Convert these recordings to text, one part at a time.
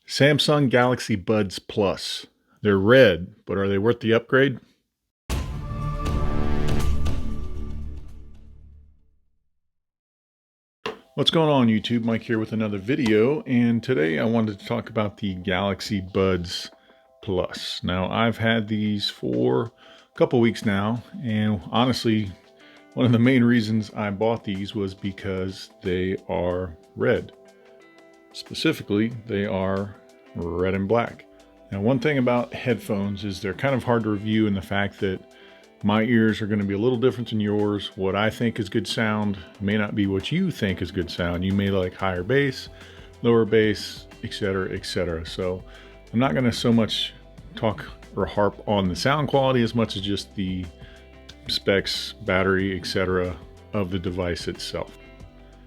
Samsung Galaxy Buds Plus. They're red, but are they worth the upgrade? What's going on YouTube? Mike here with another video, and today I wanted to talk about the Galaxy Buds Plus. Now I've had these for a couple weeks now, and honestly one of the main reasons I bought these was because they are red. Specifically, they are red and black. Now, one thing about headphones is they're kind of hard to review in the fact that my ears are going to be a little different than yours. What I think is good sound may not be what you think is good sound. You may like higher bass, lower bass, etc., etc. So I'm not going to so much talk or harp on the sound quality as much as just the specs, battery, etc. of the device itself.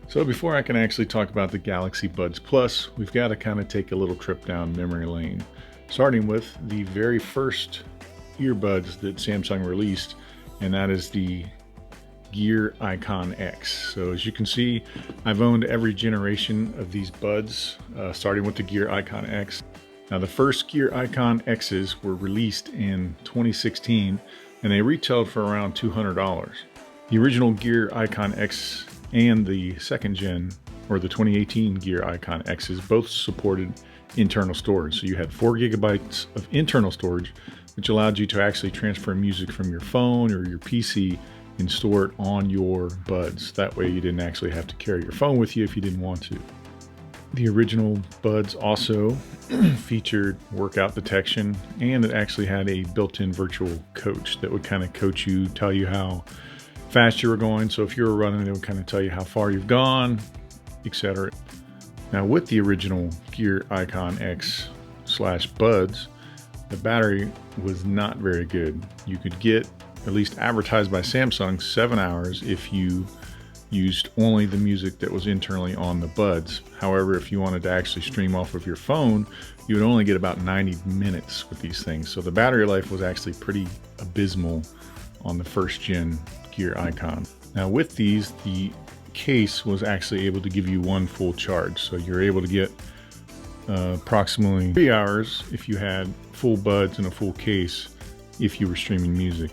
So before I can actually talk about the Galaxy Buds Plus, we've got to kind of take a little trip down memory lane, starting with the very first earbuds that Samsung released, and that is the Gear IconX. So as you can see, I've owned every generation of these buds, starting with the Gear IconX. Now the first Gear IconXs were released in 2016, and they retailed for around $200. The original Gear IconX and the second gen, or the 2018 Gear IconXs, both supported internal storage. So you had 4 gigabytes of internal storage, which allowed you to actually transfer music from your phone or your PC and store it on your buds. That way you didn't actually have to carry your phone with you if you didn't want to. The original buds also featured workout detection, and it actually had a built-in virtual coach that would kind of coach you, tell you how fast you were going. So if you were running, it would kind of tell you how far you've gone, etc. Now with the original Gear IconX / buds, the battery was not very good. You could get, at least advertised by Samsung, 7 hours if you used only the music that was internally on the buds. However, if you wanted to actually stream off of your phone, you would only get about 90 minutes with these things. So the battery life was actually pretty abysmal on the first gen Gear Icon. Now with these, the case was actually able to give you 1 full charge. So you're able to get approximately 3 hours if you had full buds and a full case if you were streaming music.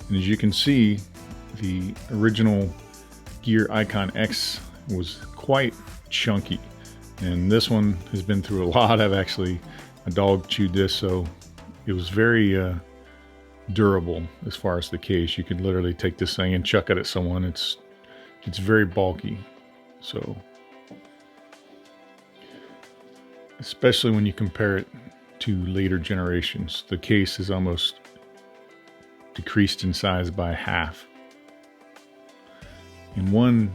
And as you can see, the original Gear IconX was quite chunky, and this one has been through a lot. A dog chewed this, so it was very durable as far as the case. You could literally take this thing and chuck it at someone. It's very bulky, so especially when you compare it to later generations, the case is almost decreased in size by half. And one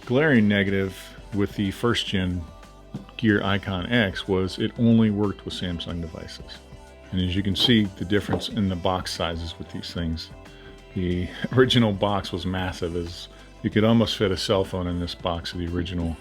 glaring negative with the first gen Gear IconX was it only worked with Samsung devices. And as you can see, the difference in the box sizes with these things. The original box was massive, as you could almost fit a cell phone in this box of the original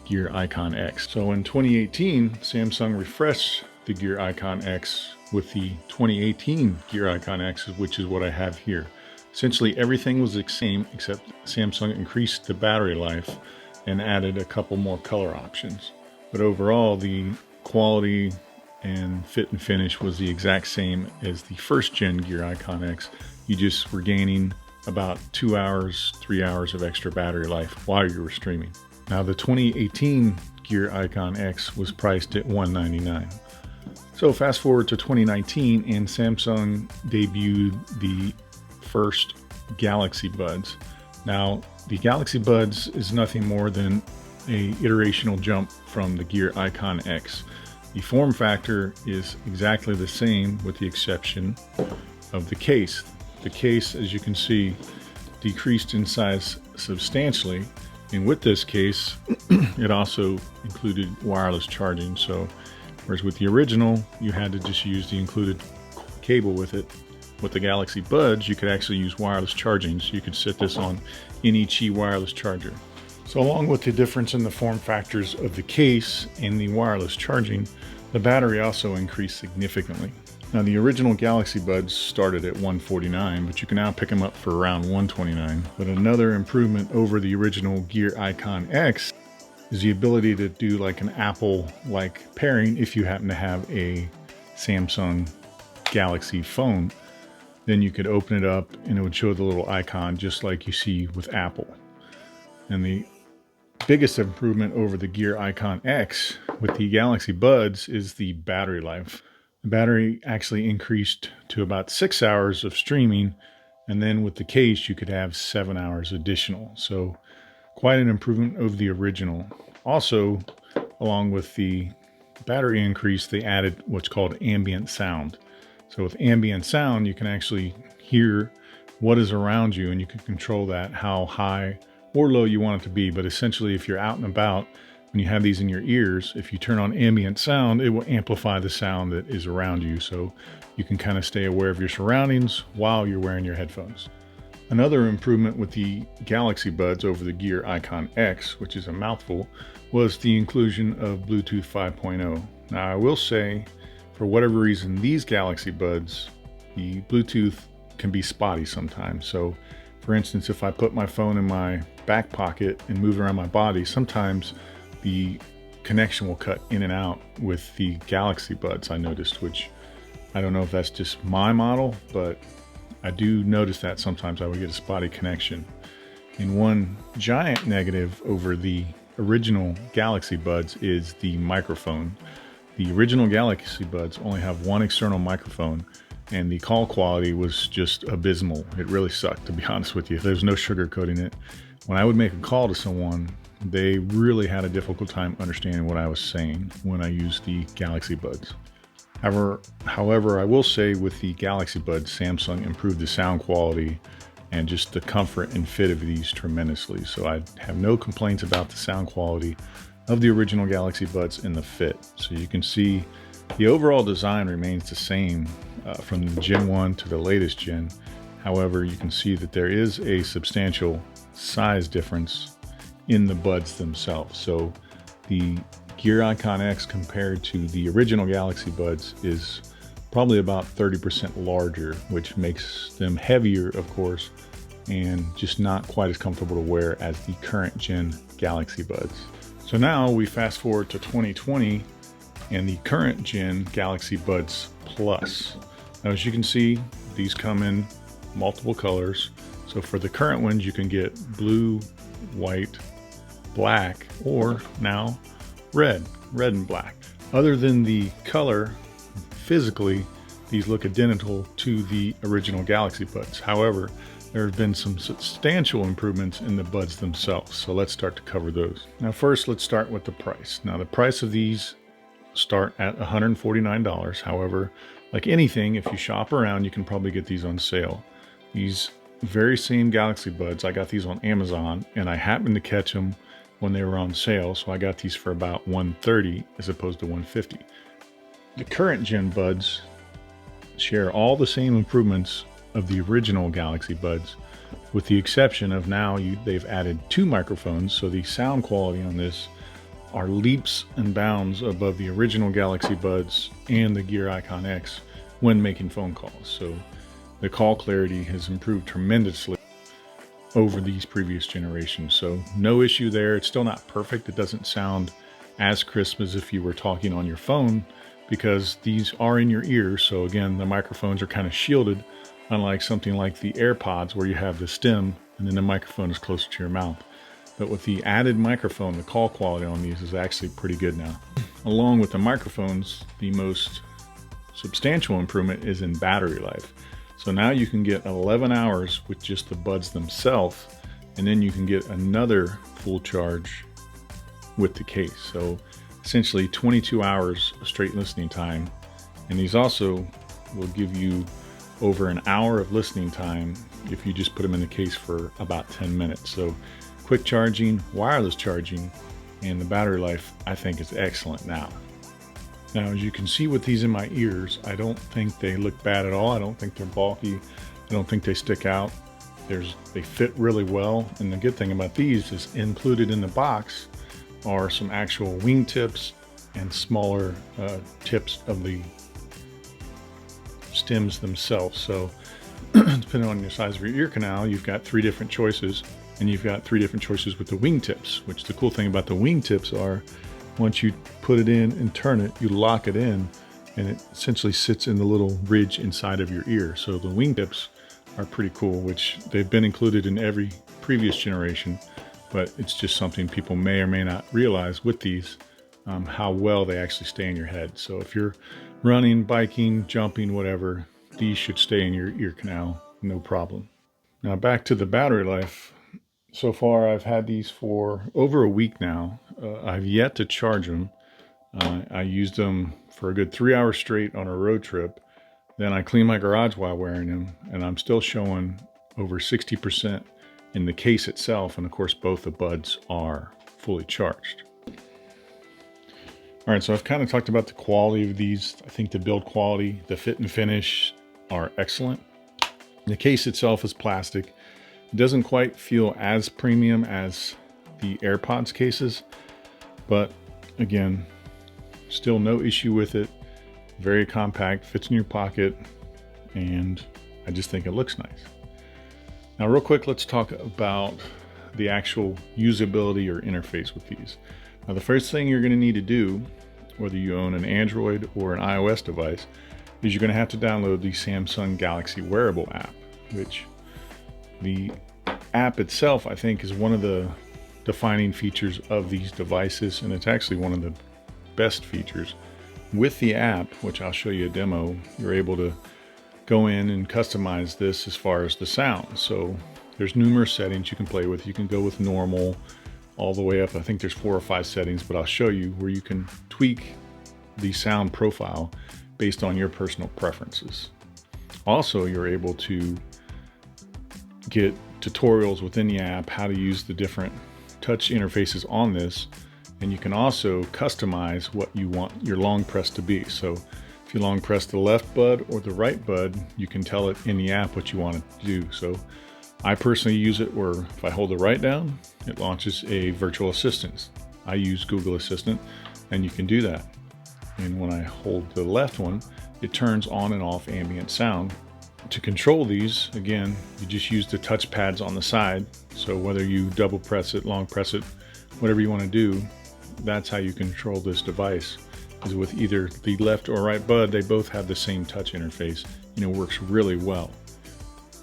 Gear IconX. So in 2018, Samsung refreshed the Gear IconX with the 2018 Gear IconX, which is what I have here. Essentially everything was the same, except Samsung increased the battery life and added a couple more color options. But overall, the quality and fit and finish was the exact same as the first gen Gear IconX. You just were gaining about 2 hours, 3 hours of extra battery life while you were streaming. Now the 2018 Gear IconX was priced at $199. So fast forward to 2019, and Samsung debuted the first Galaxy Buds. Now the Galaxy Buds is nothing more than a iterational jump from the Gear IconX. The form factor is exactly the same with the exception of the case. The case, as you can see, decreased in size substantially, and with this case it also included wireless charging. So whereas with the original you had to just use the included cable with it, with the Galaxy Buds you could actually use wireless charging. So you could set this on any Qi wireless charger. So along with the difference in the form factors of the case and the wireless charging, the battery also increased significantly. Now the original Galaxy Buds started at $149, but you can now pick them up for around $129. But another improvement over the original Gear IconX is the ability to do like an Apple-like pairing if you happen to have a Samsung Galaxy phone. Then you could open it up and it would show the little icon just like you see with Apple. And the biggest improvement over the Gear IconX with the Galaxy Buds is the battery life. The battery actually increased to about 6 hours of streaming, and then with the case you could have 7 hours additional. So quite an improvement over the original. Also, along with the battery increase, they added what's called ambient sound. So with ambient sound, you can actually hear what is around you, and you can control that, how high or low you want it to be. But essentially, if you're out and about, when you have these in your ears, if you turn on ambient sound, it will amplify the sound that is around you. So you can kind of stay aware of your surroundings while you're wearing your headphones. Another improvement with the Galaxy Buds over the Gear IconX, which is a mouthful, was the inclusion of Bluetooth 5.0. Now I will say, for whatever reason, these Galaxy Buds, the Bluetooth can be spotty sometimes. So for instance, if I put my phone in my back pocket and move around my body, sometimes the connection will cut in and out with the Galaxy Buds, I noticed, which I don't know if that's just my model, but I do notice that sometimes I would get a spotty connection. And one giant negative over the original Galaxy Buds is the microphone. The original Galaxy Buds only have one external microphone, and the call quality was just abysmal. It really sucked, to be honest with you. There's no sugarcoating it. When I would make a call to someone, they really had a difficult time understanding what I was saying when I used the Galaxy Buds. However, I will say with the Galaxy Buds, Samsung improved the sound quality and just the comfort and fit of these tremendously. So I have no complaints about the sound quality of the original Galaxy Buds and the fit. So you can see the overall design remains the same from Gen 1 to the latest gen. However, you can see that there is a substantial size difference in the buds themselves. So the Gear IconX compared to the original Galaxy Buds is probably about 30% larger, which makes them heavier, of course, and just not quite as comfortable to wear as the current gen Galaxy Buds. So now we fast forward to 2020 and the current gen Galaxy Buds Plus. Now, as you can see, these come in multiple colors. So for the current ones, you can get blue, white, black, or now red and black. Other than the color, physically, these look identical to the original Galaxy Buds. However, there have been some substantial improvements in the buds themselves. So let's start to cover those. Now first, let's start with the price. Now the price of these start at $149. However, like anything, if you shop around, you can probably get these on sale. These very same Galaxy Buds, I got these on Amazon, and I happened to catch them when they were on sale, so I got these for about $130 as opposed to $150. The current gen buds share all the same improvements of the original Galaxy Buds, with the exception of now they've added 2 microphones, so the sound quality on this are leaps and bounds above the original Galaxy Buds and the Gear IconX when making phone calls. So the call clarity has improved tremendously over these previous generations. So no issue there. It's still not perfect. It doesn't sound as crisp as if you were talking on your phone because these are in your ears. So again, the microphones are kind of shielded, unlike something like the AirPods where you have the stem and then the microphone is closer to your mouth. But with the added microphone, the call quality on these is actually pretty good now. Along with the microphones, the most substantial improvement is in battery life. So now you can get 11 hours with just the buds themselves, and then you can get another full charge with the case. So essentially 22 hours of straight listening time. And these also will give you over an hour of listening time if you just put them in the case for about 10 minutes. So quick charging, wireless charging, and the battery life I think is excellent now. Now, as you can see with these in my ears, I don't think they look bad at all. I don't think they're bulky. I don't think they stick out. They fit really well. And the good thing about these is included in the box are some actual wing tips and smaller tips of the stems themselves. So depending on your size of your ear canal, you've got 3 different choices And you've got 3 different choices with the wingtips, which the cool thing about the wingtips are, once you put it in and turn it, you lock it in, and it essentially sits in the little ridge inside of your ear. So the wingtips are pretty cool, which they've been included in every previous generation, but it's just something people may or may not realize with these, how well they actually stay in your head. So if you're running, biking, jumping, whatever, these should stay in your ear canal, no problem. Now back to the battery life. So far I've had these for over a week now. I've yet to charge them. I used them for a good 3 hours straight on a road trip. Then I cleaned my garage while wearing them, and I'm still showing over 60% in the case itself. And of course, both the buds are fully charged. All right, so I've kind of talked about the quality of these. I think the build quality, the fit and finish are excellent. The case itself is plastic. It doesn't quite feel as premium as the AirPods cases, but again, still no issue with it. Very compact, fits in your pocket, and I just think it looks nice. Now real quick, let's talk about the actual usability or interface with these. Now the first thing you're going to need to do, whether you own an Android or an iOS device, is you're going to have to download the Samsung Galaxy Wearable app, which the app itself I think is one of the defining features of these devices, and it's actually one of the best features. With the app, which I'll show you a demo, you're able to go in and customize this as far as the sound. So there's numerous settings you can play with. You can go with normal all the way up. I think there's 4 or 5 settings, but I'll show you where you can tweak the sound profile based on your personal preferences. Also, you're able to get tutorials within the app, how to use the different touch interfaces on this. And you can also customize what you want your long press to be. So if you long press the left bud or the right bud, you can tell it in the app what you want it to do. So I personally use it where if I hold the right down, it launches a virtual assistant. I use Google Assistant, and you can do that. And when I hold the left one, it turns on and off ambient sound. To control these, again, you just use the touch pads on the side. So whether you double press it, long press it, whatever you want to do, that's how you control this device, is with either the left or right bud. They both have the same touch interface, and it works really well.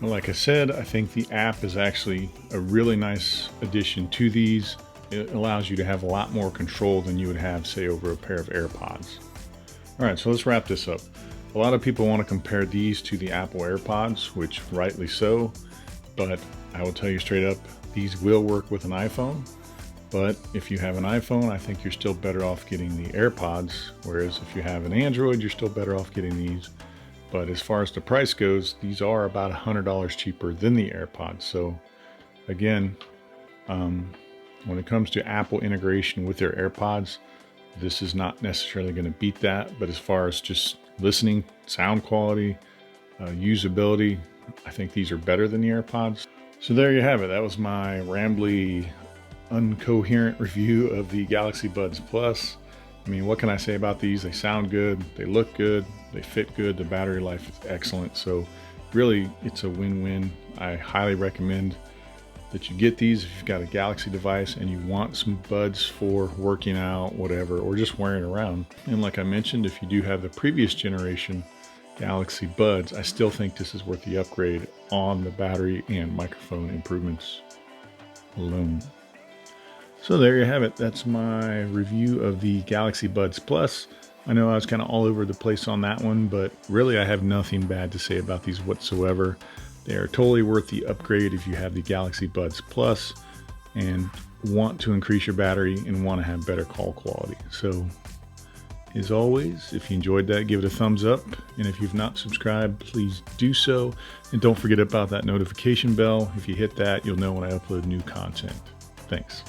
Like I said, I think the app is actually a really nice addition to these. It allows you to have a lot more control than you would have, say, over a pair of AirPods. All right, so let's wrap this up. A lot of people want to compare these to the Apple AirPods, which rightly so, but I will tell you straight up, these will work with an iPhone. But if you have an iPhone, I think you're still better off getting the AirPods, whereas if you have an Android, you're still better off getting these. But as far as the price goes, these are about $100 cheaper than the AirPods. So again, when it comes to Apple integration with their AirPods, this is not necessarily going to beat that. But as far as just listening, sound quality, usability, I think these are better than the AirPods. So there you have it. That was my rambly, uncoherent review of the Galaxy Buds Plus. I mean, what can I say about these? They sound good, they look good, they fit good, the battery life is excellent. So really, it's a win-win. I highly recommend that you get these if you've got a Galaxy device and you want some buds for working out, whatever, or just wearing around. And like I mentioned, if you do have the previous generation Galaxy Buds, I still think this is worth the upgrade on the battery and microphone improvements alone. So there you have it. That's my review of the Galaxy Buds Plus. I know I was kind of all over the place on that one, but really I have nothing bad to say about these whatsoever. They are totally worth the upgrade if you have the Galaxy Buds Plus and want to increase your battery and want to have better call quality. So as always, if you enjoyed that, give it a thumbs up. And if you've not subscribed, please do so. And don't forget about that notification bell. If you hit that, you'll know when I upload new content. Thanks.